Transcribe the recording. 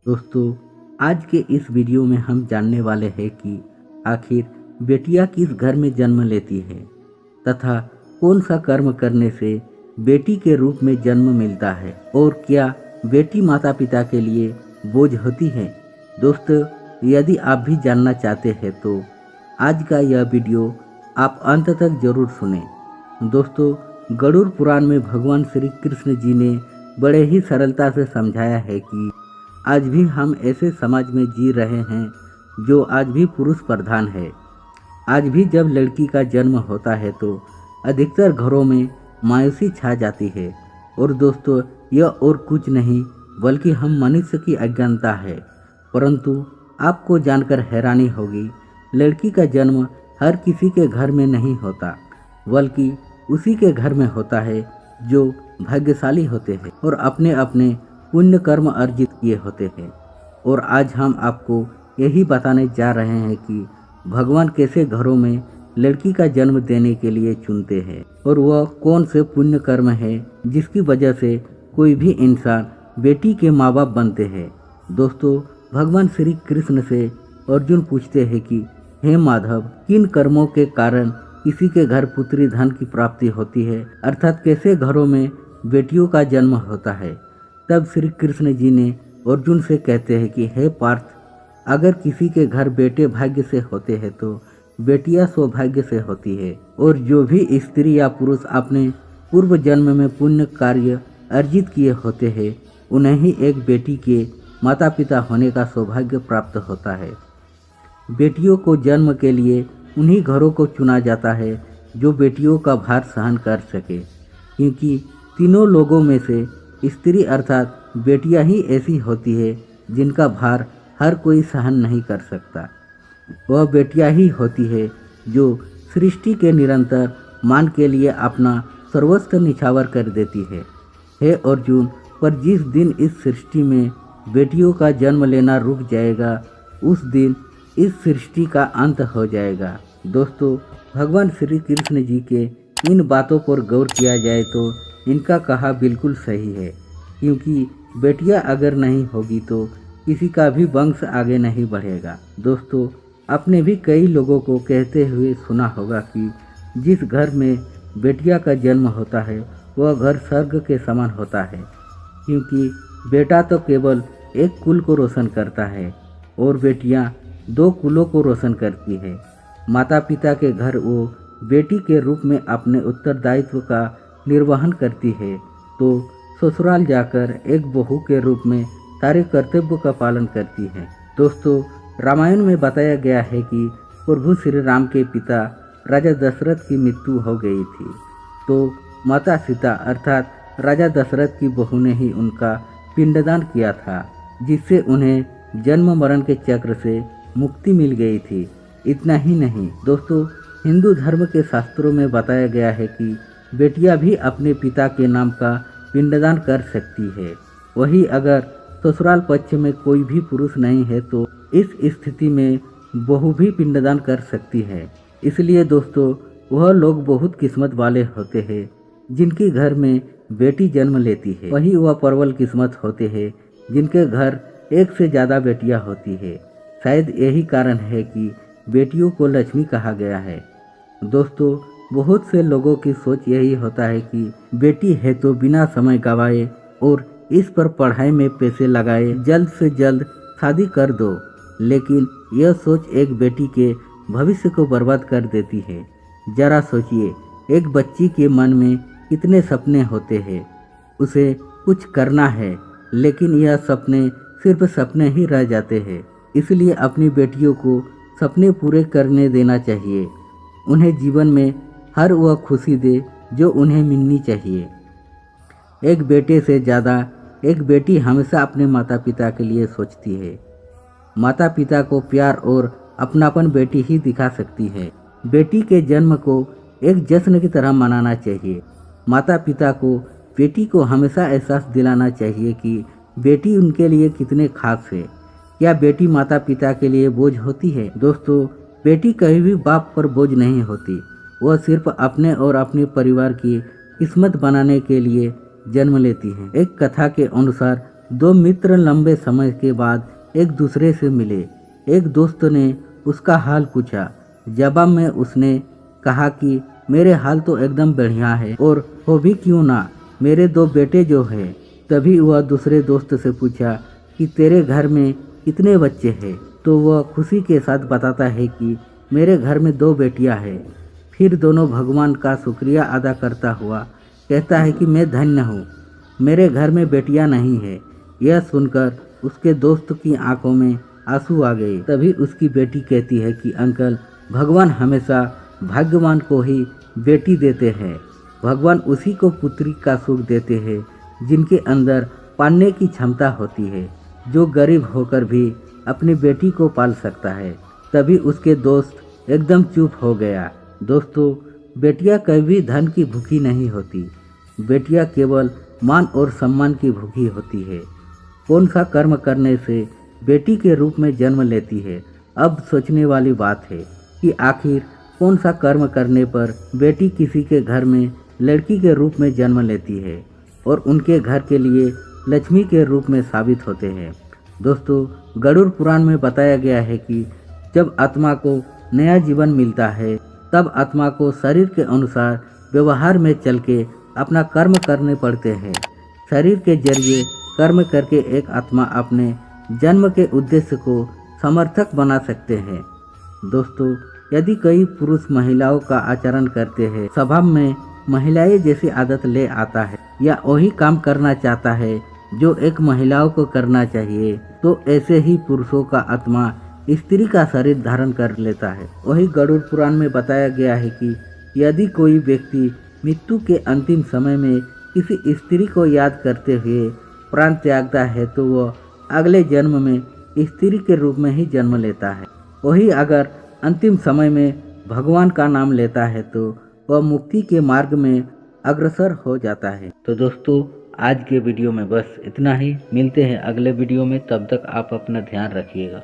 दोस्तों, आज के इस वीडियो में हम जानने वाले हैं कि आखिर बेटियां किस घर में जन्म लेती है तथा कौन सा कर्म करने से बेटी के रूप में जन्म मिलता है और क्या बेटी माता पिता के लिए बोझ होती है। दोस्तों, यदि आप भी जानना चाहते हैं तो आज का यह वीडियो आप अंत तक जरूर सुनें। दोस्तों, गरुड़ पुराण में भगवान श्री कृष्ण जी ने बड़े ही सरलता से समझाया है कि आज भी हम ऐसे समाज में जी रहे हैं जो आज भी पुरुष प्रधान है। आज भी जब लड़की का जन्म होता है तो अधिकतर घरों में मायूसी छा जाती है और दोस्तों, यह और कुछ नहीं बल्कि हम मनुष्य की अज्ञानता है। परंतु आपको जानकर हैरानी होगी, लड़की का जन्म हर किसी के घर में नहीं होता बल्कि उसी के घर में होता है जो भाग्यशाली होते हैं और अपने अपने पुण्य कर्म अर्जित किए होते हैं। और आज हम आपको यही बताने जा रहे हैं कि भगवान कैसे घरों में लड़की का जन्म देने के लिए चुनते हैं और वह कौन से पुण्य कर्म है जिसकी वजह से कोई भी इंसान बेटी के माँ बाप बनते हैं। दोस्तों, भगवान श्री कृष्ण से अर्जुन पूछते हैं कि हे माधव, किन कर्मों के कारण किसी के घर पुत्री धन की प्राप्ति होती है, अर्थात कैसे घरों में बेटियों का जन्म होता है। तब श्री कृष्ण जी ने अर्जुन से कहते हैं कि हे पार्थ, अगर किसी के घर बेटे भाग्य से होते हैं तो बेटियां सौभाग्य से होती है और जो भी स्त्री या पुरुष अपने पूर्व जन्म में पुण्य कार्य अर्जित किए होते हैं उन्हें ही एक बेटी के माता पिता होने का सौभाग्य प्राप्त होता है। बेटियों को जन्म के लिए उन्हीं घरों को चुना जाता है जो बेटियों का भार सहन कर सके, क्योंकि तीनों लोगों में से स्त्री अर्थात बेटियां ही ऐसी होती है जिनका भार हर कोई सहन नहीं कर सकता। वह बेटियां ही होती है जो सृष्टि के निरंतर मान के लिए अपना सर्वस्व निछावर कर देती है। हे अर्जुन, पर जिस दिन इस सृष्टि में बेटियों का जन्म लेना रुक जाएगा उस दिन इस सृष्टि का अंत हो जाएगा। दोस्तों, भगवान श्री कृष्ण जी के इन बातों पर गौर किया जाए तो इनका कहा बिल्कुल सही है, क्योंकि बेटियां अगर नहीं होगी तो किसी का भी वंश आगे नहीं बढ़ेगा। दोस्तों, आपने भी कई लोगों को कहते हुए सुना होगा कि जिस घर में बेटियां का जन्म होता है वह घर स्वर्ग के समान होता है, क्योंकि बेटा तो केवल एक कुल को रोशन करता है और बेटियां दो कुलों को रोशन करती है। माता पिता के घर वो बेटी के रूप में अपने उत्तरदायित्व का निर्वहन करती है तो ससुराल जाकर एक बहू के रूप में सारे कर्तव्य का पालन करती है। दोस्तों, रामायण में बताया गया है कि प्रभु श्री राम के पिता राजा दशरथ की मृत्यु हो गई थी तो माता सीता अर्थात राजा दशरथ की बहू ने ही उनका पिंडदान किया था, जिससे उन्हें जन्म मरण के चक्र से मुक्ति मिल गई थी। इतना ही नहीं दोस्तों, हिंदू धर्म के शास्त्रों में बताया गया है कि बेटियां भी अपने पिता के नाम का पिंडदान कर सकती है। वही अगर ससुराल पक्ष में कोई भी पुरुष नहीं है तो इस स्थिति में बहू भी पिंडदान कर सकती है। इसलिए दोस्तों, वह लोग बहुत किस्मत वाले होते हैं जिनके घर में बेटी जन्म लेती है। वही वह प्रबल किस्मत होते हैं जिनके घर एक से ज़्यादा बेटियां होती है। शायद यही कारण है कि बेटियों को लक्ष्मी कहा गया है। दोस्तों, बहुत से लोगों की सोच यही होता है कि बेटी है तो बिना समय गवाए और इस पर पढ़ाई में पैसे लगाए जल्द से जल्द शादी कर दो, लेकिन यह सोच एक बेटी के भविष्य को बर्बाद कर देती है। जरा सोचिए, एक बच्ची के मन में कितने सपने होते हैं, उसे कुछ करना है लेकिन यह सपने सिर्फ सपने ही रह जाते हैं। इसलिए अपनी बेटियों को सपने पूरे करने देना चाहिए, उन्हें जीवन में हर वह खुशी दे जो उन्हें मिलनी चाहिए। एक बेटे से ज़्यादा एक बेटी हमेशा अपने माता पिता के लिए सोचती है। माता पिता को प्यार और अपनापन बेटी ही दिखा सकती है। बेटी के जन्म को एक जश्न की तरह मनाना चाहिए। माता पिता को बेटी को हमेशा एहसास दिलाना चाहिए कि बेटी उनके लिए कितने खास है। क्या बेटी माता पिता के लिए बोझ होती है? दोस्तों, बेटी कभी भी बाप पर बोझ नहीं होती, वह सिर्फ अपने और अपने परिवार की किस्मत बनाने के लिए जन्म लेती है। एक कथा के अनुसार दो मित्र लंबे समय के बाद एक दूसरे से मिले। एक दोस्त ने उसका हाल पूछा। जवाब में उसने कहा कि मेरे हाल तो एकदम बढ़िया है, और हो भी क्यों ना, मेरे दो बेटे जो है। तभी वह दूसरे दोस्त से पूछा कि तेरे घर में कितने बच्चे हैं? तो वह खुशी के साथ बताता है कि मेरे घर में दो बेटियां हैं। फिर दोनों भगवान का शुक्रिया अदा करता हुआ कहता है कि मैं धन्य हूँ, मेरे घर में बेटियां नहीं है। यह सुनकर उसके दोस्त की आंखों में आंसू आ गए। तभी उसकी बेटी कहती है कि अंकल, भगवान हमेशा भाग्यवान को ही बेटी देते हैं। भगवान उसी को पुत्री का सुख देते हैं जिनके अंदर पालने की क्षमता होती है, जो गरीब होकर भी अपनी बेटी को पाल सकता है। तभी उसके दोस्त एकदम चुप हो गया। दोस्तों, बेटियां कभी धन की भूखी नहीं होती, बेटियां केवल मान और सम्मान की भूखी होती है। कौन सा कर्म करने से बेटी के रूप में जन्म लेती है? अब सोचने वाली बात है कि आखिर कौन सा कर्म करने पर बेटी किसी के घर में लड़की के रूप में जन्म लेती है और उनके घर के लिए लक्ष्मी के रूप में साबित होते हैं। दोस्तों, गरुड़ पुराण में बताया गया है कि जब आत्मा को नया जीवन मिलता है, तब आत्मा को शरीर के अनुसार व्यवहार में चल के अपना कर्म करने पड़ते हैं। शरीर के जरिए कर्म करके एक आत्मा अपने जन्म के उद्देश्य को समर्थक बना सकते हैं। दोस्तों, यदि कई पुरुष महिलाओं का आचरण करते हैं, स्वभाव में महिलाएं जैसी आदत ले आता है या वही काम करना चाहता है जो एक महिलाओं को करना चाहिए, तो ऐसे ही पुरुषों का आत्मा स्त्री का शरीर धारण कर लेता है। वही गरुड़ पुराण में बताया गया है कि यदि कोई व्यक्ति मृत्यु के अंतिम समय में किसी स्त्री को याद करते हुए प्राण त्यागता है, तो वह अगले जन्म में स्त्री के रूप में ही जन्म लेता है। वही अगर अंतिम समय में भगवान का नाम लेता है, तो वह मुक्ति के मार्ग में अग्रसर हो जाता है। तो दोस्तों, आज के वीडियो में बस इतना ही। मिलते हैं अगले वीडियो में, तब तक आप अपना ध्यान रखिएगा।